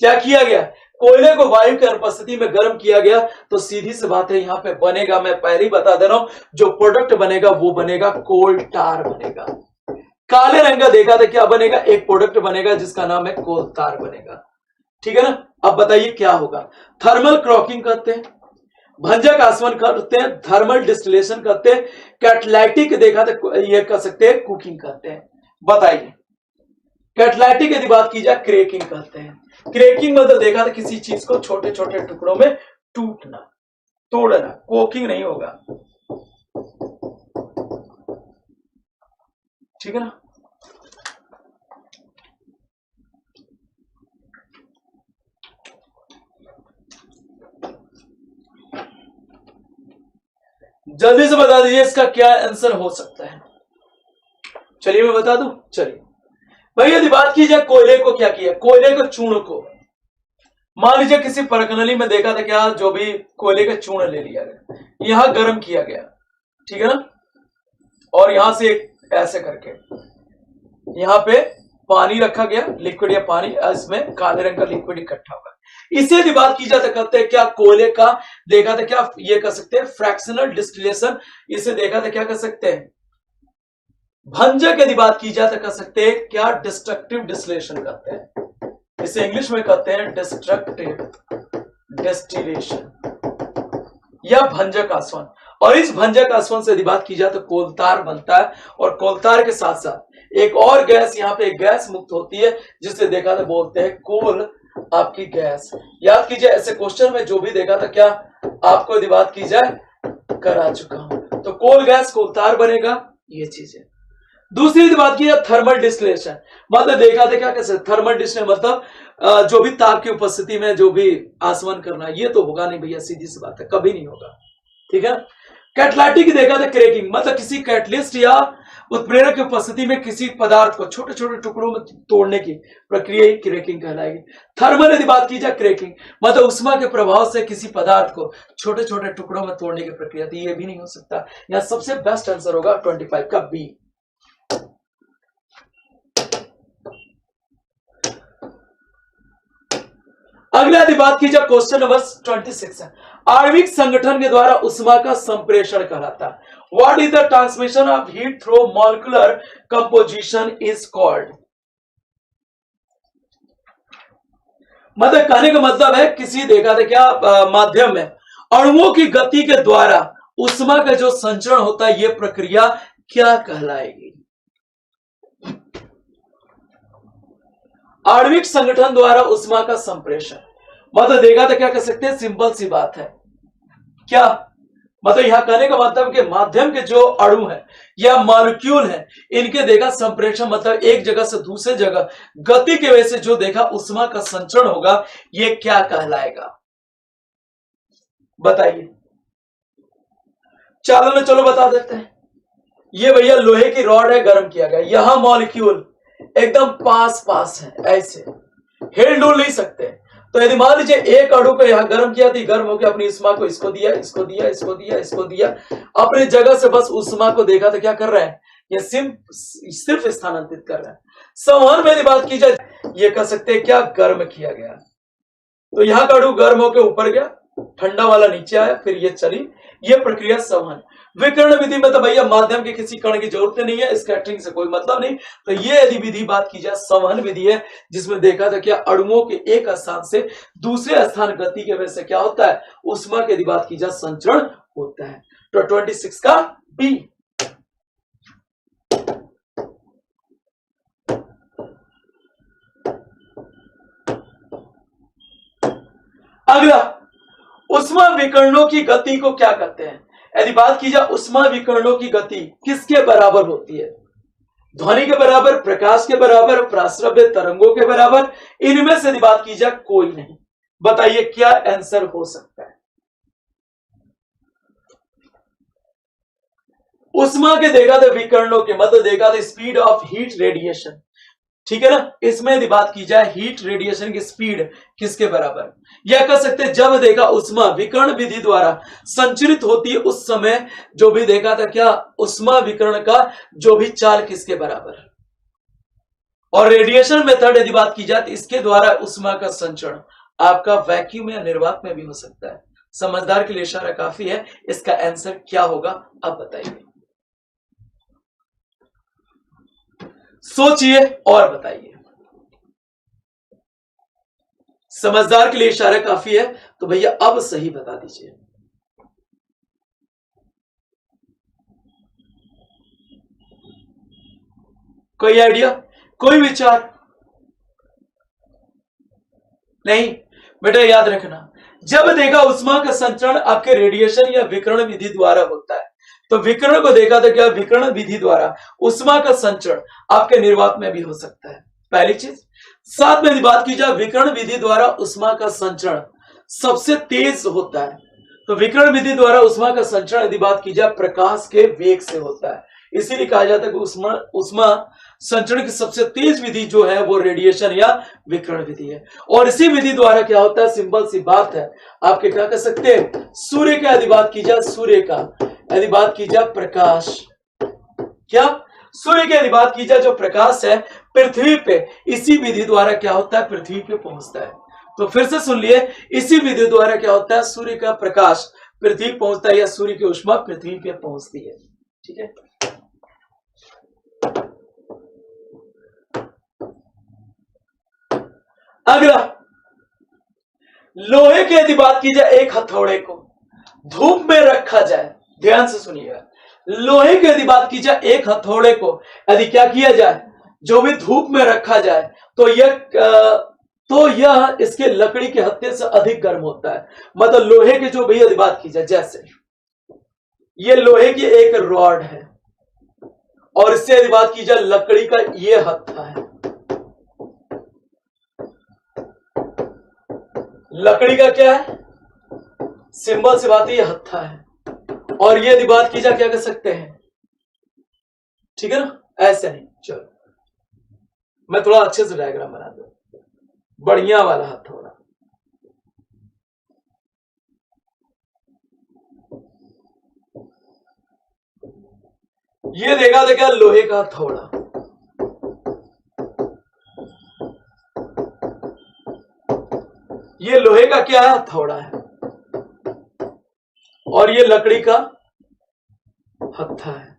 क्या किया गया? कोयले को वायु की अनुपस्थिति में गर्म किया गया। तो सीधी सी बात है यहाँ पे बनेगा, मैं पहले ही बता दे रहा हूं, जो प्रोडक्ट बनेगा वो बनेगा कोल टार बनेगा। काले रंग का देखा था क्या बनेगा? एक प्रोडक्ट बनेगा जिसका नाम है कोल टार बनेगा, ठीक है ना। अब बताइए क्या होगा? थर्मल क्रॉकिंग करते हैं, भंजक आसवन करते हैं, थर्मल डिस्टिलेशन करते हैं, कैटालिटिक देखा था ये कर सकते हैं, कुकिंग करते हैं। बताइए कैटालिटिक यदि बात की जाए क्रैकिंग करते हैं। क्रैकिंग मतलब देखा था किसी चीज को छोटे छोटे टुकड़ों में टूटना, तोड़ना, कोकिंग नहीं होगा, ठीक है ना। जल्दी से बता दीजिए इसका क्या आंसर हो सकता है। चलिए मैं बता दूं, चलिए भाई यदि बात की जाए कोयले को क्या किया, कोयले को चूर्ण को मान लीजिए किसी परखनली में देखा था क्या, जो भी कोयले का चूर्ण ले लिया गया, यहां गर्म किया गया, ठीक है ना, और यहां से ऐसे करके यहां पे पानी रखा गया, लिक्विड या पानी, इसमें काले रंग का लिक्विड इकट्ठा हुआ। इसे यदि बात की जाए कहते हैं क्या कोयले का देखा था क्या, ये कर सकते हैं फ्रैक्शनल डिस्टिलेशन, इसे देखा था क्या कर सकते हैं। भंजक यदि बात की जाए तो कर सकते हैं क्या, डिस्ट्रक्टिव डिस्टिलेशन करते हैं, इसे इंग्लिश में कहते हैं डिस्ट्रक्टिव डिस्टिलेशन या भंजक आसवन। और इस भंजक आसवन से यदि बात की जाए तो कोलतार बनता है, और कोलतार के साथ साथ एक और गैस, यहाँ पे एक गैस मुक्त होती है जिसे देखा था बोलते हैं कोल आपकी गैस। याद कीजिए ऐसे क्वेश्चन में जो भी देखा था क्या आपको यदि बात की जाए करा चुका हूं, तो कोल गैस कोलतार बनेगा, ये चीज है। दूसरी बात की थर्मल डिस्टिलेशन, मतलब देखा था क्या कैसे थर्मल डिस्टिलेशन मतलब जो भी ताप की उपस्थिति में जो भी आसवन करना, ये तो होगा नहीं भैया, सीधी सी बात है, कभी नहीं होगा, ठीक है। कैटालिटिक देखा था क्रैकिंग, मतलब किसी कैटलिस्ट या उत्प्रेरक की उपस्थिति में किसी पदार्थ को छोटे छोटे टुकड़ों में तोड़ने की प्रक्रिया ही क्रैकिंग कहलाएगी। थर्मल यदि बात की जाए क्रैकिंग मतलब उष्मा के प्रभाव से किसी पदार्थ को छोटे छोटे टुकड़ों में तोड़ने की प्रक्रिया, तो ये भी नहीं हो सकता। यहां सबसे बेस्ट आंसर होगा 25 का बी। अगला यदि बात की जाए क्वेश्चन नंबर 26 है, आणविक संगठन के द्वारा उष्मा का संप्रेषण कहलाता है। What is the transmission of heat through molecular composition is called. मतलब कहने का मतलब है किसी देखा था क्या माध्यम में अणुओं की गति के द्वारा उष्मा का जो संचरण होता है, यह प्रक्रिया क्या कहलाएगी। आणविक संगठन द्वारा उष्मा का संप्रेषण मतलब देखा तो क्या कह सकते हैं, सिंपल सी बात है क्या, मतलब यहां कहने का मतलब कि माध्यम के जो अणु है या मॉलिक्यूल है, इनके देखा संप्रेषण मतलब एक जगह से दूसरे जगह गति की वजह से जो देखा उष्मा का संचरण होगा, ये क्या कहलाएगा बताइए। चलो बता देते हैं। ये भैया लोहे की रॉड है, गर्म किया गया, यहां मॉलिक्यूल एकदम पास है, ऐसे हिल डुल नहीं सकते। तो यदि मान लीजिए एक अणु को यहां गर्म किया थी, गर्म होकर अपनी उष्मा को इसको दिया, अपनी जगह से बस उष्मा को देखा तो क्या कर रहा है, ये सिर्फ स्थानांतरित कर रहा है। संवहन में यदि बात की जाए, ये कह सकते हैं क्या, गर्म किया गया। तो यहां का अणु गर्म होकर ऊपर गया, ठंडा वाला नीचे आया, फिर ये चली, ये प्रक्रिया संवहन। विकिरण विधि में तो भैया माध्यम के किसी कण की जरूरत नहीं है, स्कैटरिंग से कोई मतलब नहीं। तो ये यदि विधि बात की जाए संवहन विधि है, जिसमें देखा था क्या अणुओं के एक स्थान से दूसरे स्थान गति के वजह से क्या होता है, उष्मा की यदि बात की जाए संचरण होता है। तो 26 का बी। अगला, उष्मा विकिरणों की गति को क्या कहते हैं। यदि बात की जाए उष्मा विकिरणों की गति किसके बराबर होती है, ध्वनि के बराबर, प्रकाश के बराबर, प्राश्रव्य तरंगों के बराबर, इनमें से यदि बात की जाए कोई नहीं। बताइए क्या आंसर हो सकता है। उष्मा के देखा था विकिरणों के मतलब देखा था स्पीड ऑफ हीट रेडिएशन, ठीक है ना। इसमें यदि बात की जाए हीट रेडिएशन की स्पीड किसके बराबर, यह कह सकते हैं जब देखा उष्मा विकिरण विधि द्वारा संचरित होती है, उस समय जो भी देखा था क्या उष्मा विकिरण का जो भी चाल किसके बराबर। और रेडिएशन मेथड यदि बात की जाए तो इसके द्वारा उष्मा का संचरण आपका वैक्यूम या निर्वात में भी हो सकता है। समझदार के लिए इशारा काफी है। इसका आंसर क्या होगा आप बताइए, सोचिए और बताइए। समझदार के लिए इशारा काफी है, तो भैया अब सही बता दीजिए। कोई आइडिया, कोई विचार नहीं। बेटा याद रखना, जब देखा उष्मा का संचरण आपके रेडिएशन या विकिरण विधि द्वारा होता है, तो विकिरण को देखा था क्या विकिरण विधि द्वारा उष्मा का संचरण आपके निर्वात में भी हो सकता है, पहली चीज। साथ में बात की जाए विकिरण विधि द्वारा उष्मा का संचरण सबसे तेज होता है, तो विकिरण विधि द्वारा उष्मा का संचरण यदि बात की जाए प्रकाश के वेग से होता है। इसीलिए कहा जाता है कि उष्मा संचरण की सबसे तेज विधि जो है वो रेडिएशन या विकिरण विधि है। और इसी विधि द्वारा क्या होता है, सिंपल सी बात है, आपके क्या कह सकते हैं, सूर्य का यदि बात की जाए, सूर्य का यदि बात की जाए प्रकाश, क्या सूर्य की यदि बात की जाए जो प्रकाश है पृथ्वी पे, इसी विधि द्वारा क्या होता है, पृथ्वी पे पहुंचता है। तो फिर से सुन लिए, इसी विधि द्वारा क्या होता है, सूर्य का प्रकाश पृथ्वी पहुंचता है या सूर्य की ऊष्मा पृथ्वी पे पहुंचती है, ठीक है। अगला, लोहे की यदि बात की जाए एक हथौड़े को धूप में रखा जाए, ध्यान से सुनिएगा, लोहे की यदि बात की जाए एक हथौड़े को यदि क्या किया जाए, जो भी धूप में रखा जाए, तो यह इसके लकड़ी के हत्थे से अधिक गर्म होता है। मतलब लोहे की जो भी यदि बात की जाए, जैसे ये लोहे की एक रॉड है और इससे यदि बात की जाए लकड़ी का ये हत्था है, लकड़ी का क्या है, सिंबल से बात है, ये हत्था है। और ये यदि बात की जाए क्या कर सकते हैं, ठीक है ना, ऐसे नहीं। चलो मैं थोड़ा अच्छे से डायग्राम बना दूं, बढ़िया वाला हथौड़ा। ये देखा देखा लोहे का हथौड़ा, ये लोहे का क्या है, हथौड़ा है, और ये लकड़ी का हत्था है।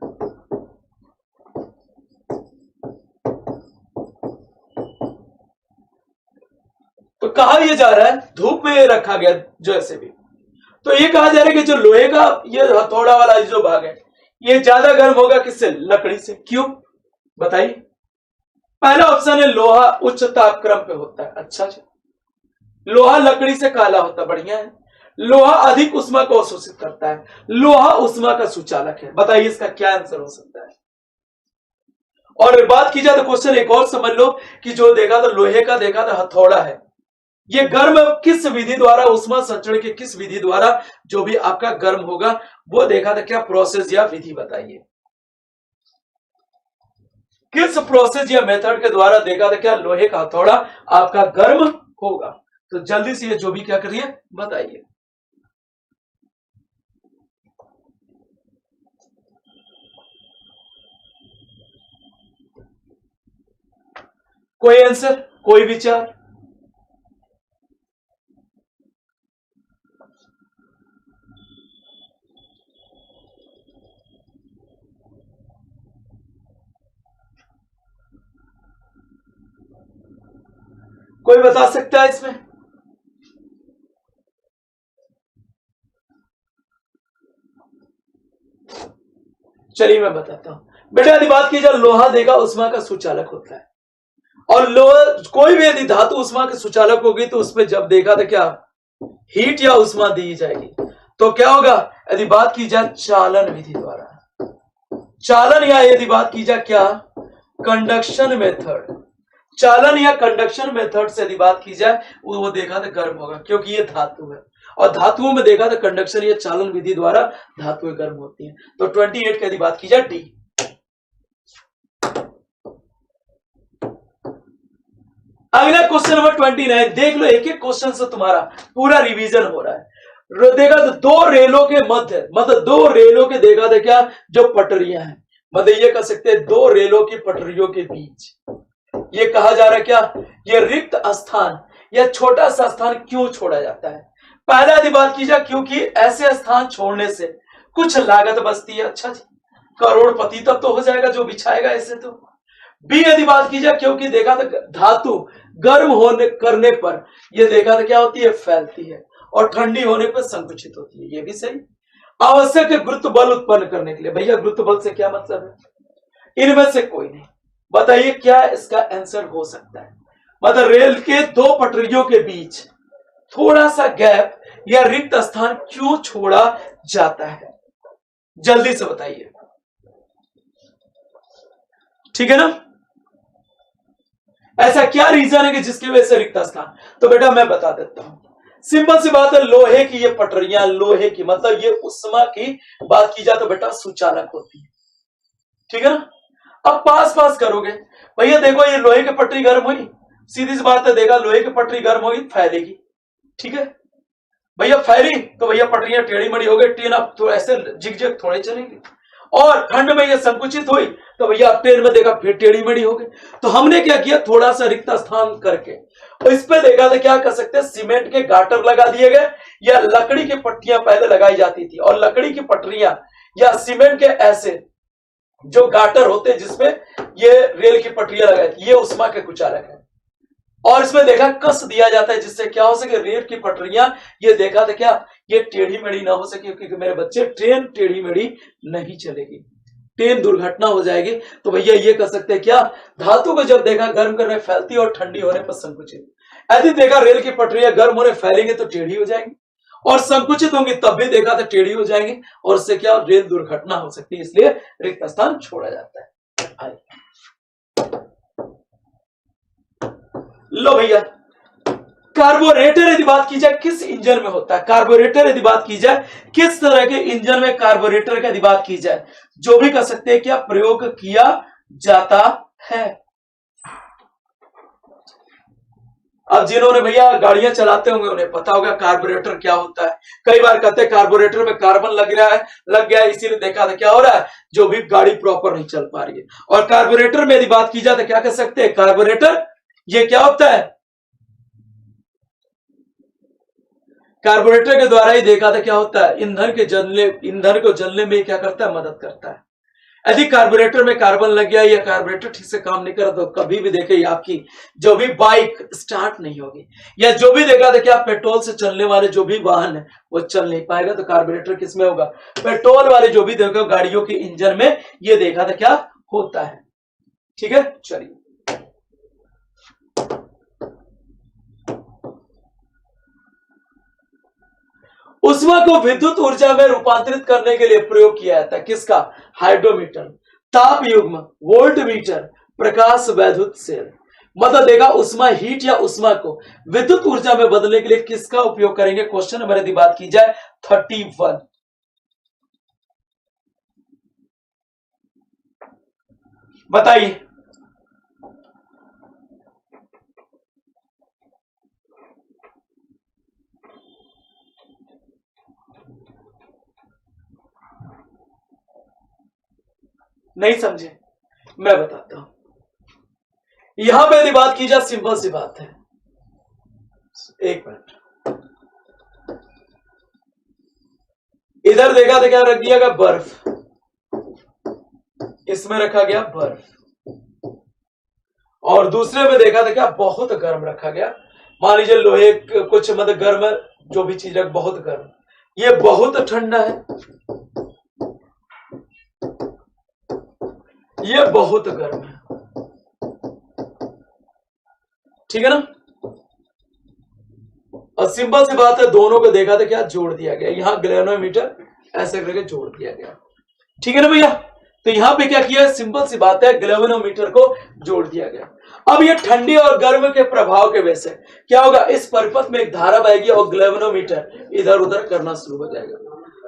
तो कहा यह जा रहा है, धूप में रखा गया जैसे भी, तो ये कहा जा रहा है कि जो लोहे का ये हथौड़ा वाला जो भाग है ये ज्यादा गर्म होगा किससे, लकड़ी से। क्यों बताइए। पहला ऑप्शन है लोहा उच्च तापक्रम पे होता है, अच्छा जी। लोहा लकड़ी से काला होता है, बढ़िया है। लोहा अधिक उष्मा को अवशोषित करता है, लोहा उष्मा का सुचालक है। बताइए इसका क्या आंसर हो सकता है। और बात की जाए तो क्वेश्चन एक और समझ लो कि जो देखा था लोहे का, देखा था हथौड़ा है, ये गर्म किस विधि द्वारा, उष्मा संचरण की किस विधि द्वारा जो भी आपका गर्म होगा वो देखा था, क्या प्रोसेस या विधि बताइए, किस प्रोसेस या मेथड के द्वारा देखा था क्या लोहे का हथौड़ा आपका गर्म होगा। तो जल्दी से ये जो भी क्या करिए बताइए। कोई आंसर, कोई विचार। कोई बता सकता है इसमें। चलिए मैं बताता हूं बेटा, यदि बात की जाए लोहा देखा उष्मा का सुचालक होता है, और लोहा कोई भी यदि धातु उष्मा के सुचालक होगी तो उसमें जब देखा था क्या हीट या उष्मा दी जाएगी तो क्या होगा। यदि बात की जाए चालन विधि द्वारा, चालन या यदि बात की जाए क्या कंडक्शन मेथड, चालन या कंडक्शन मेथड से यदि बात की जाए वो देखा था गर्म होगा, क्योंकि ये धातु है और धातुओं में देखा था कंडक्शन या चालन विधि द्वारा धातुएं गर्म होती हैं। तो 28 की यदि बात की जाए डी। अगला क्वेश्चन नंबर 29, देख लो एक एक क्वेश्चन से तुम्हारा पूरा रिवीजन हो रहा है। देखा तो दो रेलों के मध्य, मतलब दो रेलों के देखा था क्या जो पटरियां हैं, मतलब ये कह सकते हैं दो रेलों की पटरियों के बीच ये कहा जा रहा है क्या, ये रिक्त स्थान या छोटा सा स्थान क्यों छोड़ा जाता है। पहला यदि बात की जाए क्योंकि ऐसे स्थान छोड़ने से कुछ लागत बचती है, अच्छा जी, करोड़पति तक तो हो जाएगा जो बिछाएगा ऐसे। तो बी यदि बात की जाए क्योंकि देखा था धातु गर्म होने करने पर यह देखा था क्या होती है, फैलती है, और ठंडी होने पर संकुचित होती है, ये भी सही। आवश्यक है गुरुत्व बल उत्पन्न करने के लिए, भैया गुरुत्व बल से क्या मतलब है, इनमें से कोई नहीं। बताइए क्या इसका आंसर हो सकता है। मतलब रेल के दो पटरियों के बीच थोड़ा सा गैप या रिक्त स्थान क्यों छोड़ा जाता है, जल्दी से बताइए, ठीक है ना। ऐसा क्या रीजन है कि जिसकी वजह से रिक्त स्थान, तो बेटा मैं बता देता हूं, सिंपल सी बात है, लोहे की ये पटरियां, लोहे की मतलब ये उष्मा की बात की जाए तो बेटा सुचालक होती है, ठीक है ना। अब पास पास करोगे, भैया देखो ये लोहे की पटरी गर्म हुई, सीधी सी बात है, देखा लोहे की पटरी गर्म होगी फैलेगी, ठीक है भैया, फैली तो भैया पटरियां टेढ़ी मड़ी हो गई, ट्रेन अब तो ऐसे झिकझिक थोड़े चलेंगे, और ठंड में ये संकुचित हुई तो भैया ट्रेन में देखा फिर टेढ़ी मेढ़ी हो गई। तो हमने क्या किया, थोड़ा सा रिक्त स्थान करके और इस पे देखा था क्या कर सकते हैं, सीमेंट के गाटर लगा दिए गए या लकड़ी की पट्टियां पहले लगाई जाती थी, और लकड़ी की पटरियां या सीमेंट के ऐसे जो गाटर होते हैं जिसमें ये रेल की पटरियां लगाई थी, ये उष्मा के कुचालक है, और इसमें देखा कस दिया जाता है जिससे क्या हो सके, रेल की पटरियां ये देखा था क्या ये टेढ़ी मेढ़ी ना हो सके, क्योंकि मेरे बच्चे ट्रेन टेढ़ी मेढ़ी नहीं चलेगी, ट्रेन दुर्घटना हो जाएगी। तो भैया ये कर सकते हैं क्या, धातु को जब देखा गर्म करने फैलती और ठंडी होने पर संकुचित, यदि देखा रेल की पटरियां गर्म होने फैलेंगे तो टेढ़ी हो जाएंगी, और संकुचित होंगी तब भी देखा तो टेढ़ी हो जाएंगी, और उससे क्या रेल दुर्घटना हो सकती है, इसलिए रिक्त स्थान छोड़ा जाता है। लो भैया कार्बोरेटर यदि बात की जाए किस इंजन में होता है, कार्बोरेटर यदि बात की जाए किस तरह के इंजन में कार्बोरेटर की यदि बात की जाए, जो भी कह सकते हैं क्या प्रयोग किया जाता है। अब जिन्होंने भैया गाड़ियां चलाते होंगे उन्हें पता होगा कार्बोरेटर क्या होता है। कई बार कहते हैं कार्बोरेटर में कार्बन लग गया इसीलिए देखा था क्या हो रहा है, जो भी गाड़ी प्रॉपर नहीं चल पा रही है। और कार्बोरेटर में यदि बात की जाए तो क्या कह सकते हैं, कार्बोरेटर ये क्या होता है, कार्बोरेटर के द्वारा ही देखा था क्या होता है, ईंधन को जलने में क्या करता है, मदद करता है। यदि कार्बोरेटर में कार्बन लग गया या कार्बोरेटर ठीक से काम नहीं कर तो कभी भी देखे आपकी जो भी बाइक स्टार्ट नहीं होगी, या जो भी देखा था क्या पेट्रोल से चलने वाले जो भी वाहन है वो चल नहीं पाएगा। तो कार्बोरेटर किस में होगा, पेट्रोल वाले जो भी देखो गाड़ियों के इंजन में ये देखा था क्या होता है। ठीक है, चलिए उष्मा को विद्युत ऊर्जा में रूपांतरित करने के लिए प्रयोग किया जाता है किसका, हाइड्रोमीटर, ताप युग्म, वोल्ट मीटर, प्रकाश वैद्युत सेल। मतलब देखा उष्मा हीट या उष्मा को विद्युत ऊर्जा में बदलने के लिए किसका उपयोग करेंगे। क्वेश्चन नंबर यदि बात की जाए 31, बताइए। नहीं समझे, मैं बताता हूं। यहां पे यदि बात की जाए सिंपल सी बात है, एक मिनट, इधर देखा तो क्या रख दिया गया बर्फ, इसमें रखा गया बर्फ, और दूसरे में देखा था क्या बहुत गर्म रखा गया। मान लीजिए लोहे कुछ मतलब गर्म जो भी चीज रख बहुत गर्म, ये बहुत ठंडा है, ये बहुत गर्म है। ठीक है ना, और सिंपल सी बात है दोनों को देखा था क्या जोड़ दिया गया, यहां गैल्वेनोमीटर ऐसे करके जोड़ दिया गया। ठीक है ना भैया, तो यहां पे क्या किया, सिंपल सी बात है गैल्वेनोमीटर को जोड़ दिया गया। अब ये ठंडी और गर्म के प्रभाव के वजह से क्या होगा, इस परिपथ में एक धारा बहेगी और गैल्वेनोमीटर इधर उधर करना शुरू हो जाएगा।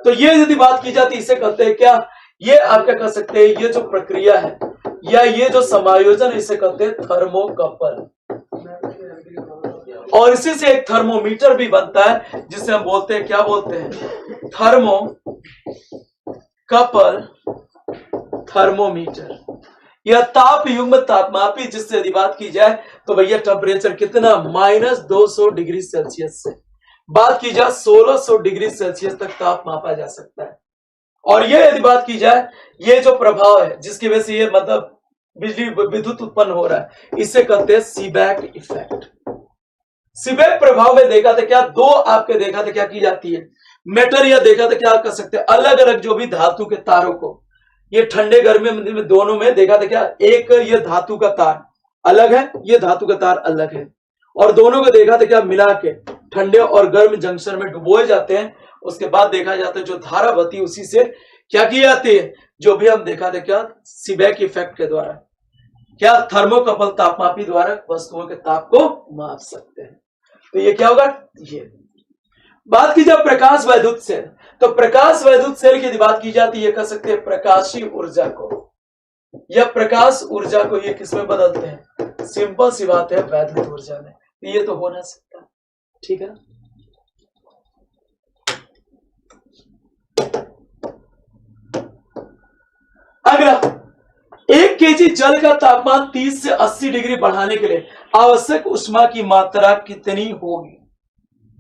तो ये यदि बात की जाती इसे कहते हैं क्या, ये आप क्या कह सकते हैं, ये जो प्रक्रिया है या ये जो समायोजन इसे कहते हैं थर्मोकपल। और इसी से एक थर्मोमीटर भी बनता है जिसे हम बोलते हैं, क्या बोलते हैं, थर्मोकपल थर्मोमीटर। यह ताप युग्म तापमापी जिससे यदि बात की जाए तो भैया टेम्परेचर कितना, -200 डिग्री सेल्सियस से बात की जाए 1600 डिग्री सेल्सियस तक ताप मापा जा सकता है। और यह यदि बात की जाए ये जो प्रभाव है जिसकी वजह से ये मतलब बिजली विद्युत उत्पन्न हो रहा है इसे कहते हैं सीबेक इफेक्ट। सीबेक प्रभाव में देखा था क्या, दो आपके देखा था क्या की जाती है, मेटल या देखा था क्या कर सकते हैं अलग अलग जो भी धातु के तारों को, ये ठंडे गर्मी में दोनों में देखा था क्या, एक ये धातु का तार अलग है, ये धातु का तार अलग है, और दोनों को देखा था क्या मिला के ठंडे और गर्म जंक्शन में डुबोए जाते हैं। उसके बाद देखा जाता है जो धारा बहती उसी से क्या की जाती है, जो भी हम देखा था क्या सीबेक इफेक्ट के द्वारा क्या थर्मोकपल तापमापी द्वारा वस्तुओं के ताप को माप सकते हैं। तो ये क्या होगा, ये बात की जाए प्रकाश वैद्युत सेल, तो प्रकाश वैद्युत सेल की बात की जाती है, ये कह सकते हैं प्रकाशी ऊर्जा को या प्रकाश ऊर्जा को ये किसमें बदलते हैं, सिंपल सी बात है वैद्युत ऊर्जा में। ये तो हो ना सकता, ठीक है ना। अगला, 1 केजी जल का तापमान 30 से 80 डिग्री बढ़ाने के लिए आवश्यक ऊष्मा की मात्रा कितनी होगी,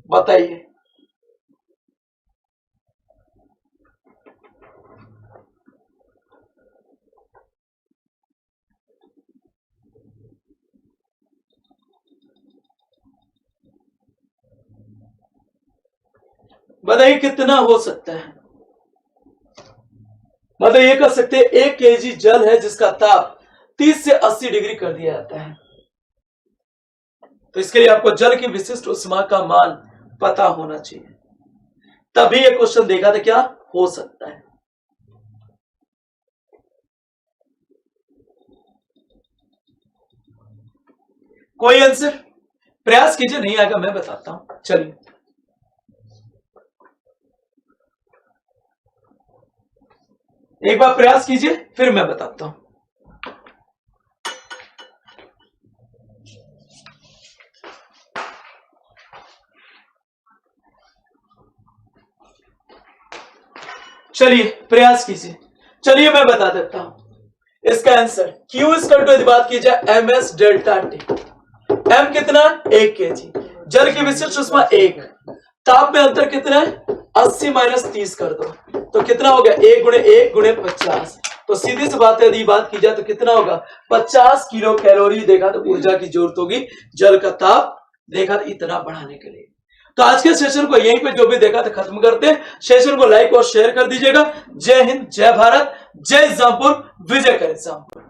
बताइए। बताइए कितना हो सकता है, मतलब ये कह सकते हैं 1 केजी जल है जिसका ताप 30 से 80 डिग्री कर दिया जाता है। तो इसके लिए आपको जल की विशिष्ट ऊष्मा का मान पता होना चाहिए, तभी ये क्वेश्चन देखा था क्या हो सकता है। कोई आंसर, प्रयास कीजिए, नहीं आएगा मैं बताता हूं। चलिए एक बार प्रयास कीजिए, फिर मैं बताता हूं। चलिए प्रयास कीजिए। चलिए मैं बता देता हूं इसका आंसर। Q इसका यदि बात की जाए MS डेल्टा T, M कितना 1 kg, जल की विशिष्ट ऊष्मा 1, ताप में अंतर कितना है 80 माइनस 30 कर दो तो कितना हो गया 1 गुणे 1 गुणे 50। तो सीधी सी बात है, यदि बात की जाए तो कितना होगा 50 किलो कैलोरी देखा तो ऊर्जा की जरूरत होगी जल का ताप देखा तो इतना बढ़ाने के लिए। तो आज के सेशन को यहीं पे जो भी देखा था खत्म करते हैं। सेशन को लाइक और शेयर कर दीजिएगा। जय हिंद, जय भारत, जय एग्जामपुर, विजय कर एग्जामपुर।